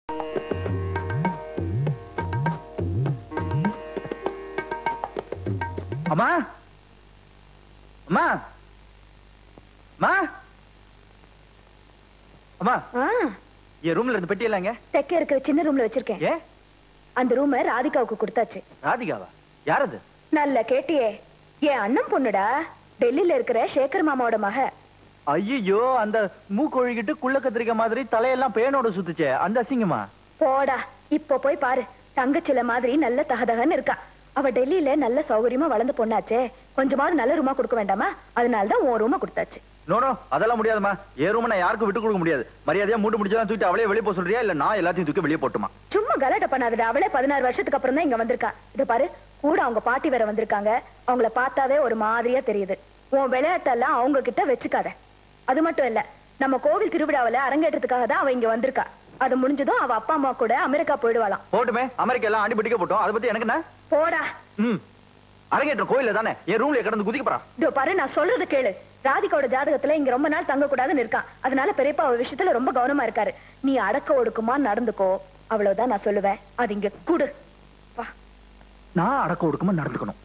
அம்மா அம்மா அம்மா அம்மா என் ரூம்ல இருந்து பெட்டி இல்லங்க தெக்க இருக்கிற சின்ன ரூம்ல வச்சிருக்கேன். ஏ அந்த ரூம ராதிகாவுக்கு கொடுத்தாச்சு. ராதிகாவா? யார் அது? நல்ல கேட்டியே, என் அண்ணன் பொண்ணுடா. டெல்லியில இருக்கிற சேகர் மாமாவோட மக. ஐயோ, அந்த மூக்கொழுகிட்டு குள்ள கத்திரிக்க மாதிரி தலையெல்லாம் பேனோட சுத்துச்சே, அந்த அசிங்கமா? போடா, இப்ப போய் பாரு. தங்கச்சில மாதிரி நல்ல தகதகன்னு இருக்கா. அவ டெல்லியில நல்ல சௌகரியமா வளர்ந்து பொண்ணாச்சே, கொஞ்சமாவது நல்ல ரூமா கொடுக்க வேண்டாமா? அதனாலதான் உன் ரூமா கொடுத்தாச்சு. நோ, அதெல்லாம் முடியாதுமா. ஏன் ரூம் நான் யாருக்கும் விட்டு கொடுக்க முடியாது. மரியாதையா மூட்டு முடிச்சதான் தூக்கிட்டு அவளே வெளியே போக சொல்றியா, இல்ல நான் எல்லாத்தையும் தூக்கி வெளியே போட்டுமா? சும்மா கலாட்ட பண்ணாதடா. அவளே 16 வருஷத்துக்கு அப்புறம் தான் இங்க வந்திருக்கா. இது பாரு, கூட அவங்க பாட்டி வேற வந்திருக்காங்க. அவங்கள பார்த்தாவே ஒரு மாதிரியா தெரியுது. உன் விளையாட்டெல்லாம் அவங்க கிட்ட வச்சுக்காத. அது மட்டும் இல்ல, நம்ம கோவில் திருவிழாவில அரங்கேற்றத்துக்காக தான் அவ இங்க வந்திருக்கா. அது முடிஞ்சதும் அவ அப்பா அம்மா கூட அமெரிக்கா போயிடுவாளாம். போட்டுமே, அமெரிக்கா எல்லாம் அடிபட்டிக்க போட்டோம். அதை பத்தி எனக்கு என்ன? போடா. அரங்கேற்ற கோயில தானே என் ரூம்ல கடந்து குதிக்க போறான். இதோ பாரு, நான் சொல்றது கேளு. ராதிகாவோட ஜாதகத்துல இங்க ரொம்ப நாள் தங்க கூடாதுன்னு இருக்கான். அதனால பெரியப்பா அவ விஷயத்துல ரொம்ப கவனமா இருக்காரு. நீ அடக்க ஒடுக்குமா நடந்துக்கோ, அவ்வளவுதான் நான் சொல்லுவேன். அது இங்க குடு. நான் அடக்க ஒடுக்குமா நடந்துக்கணும்.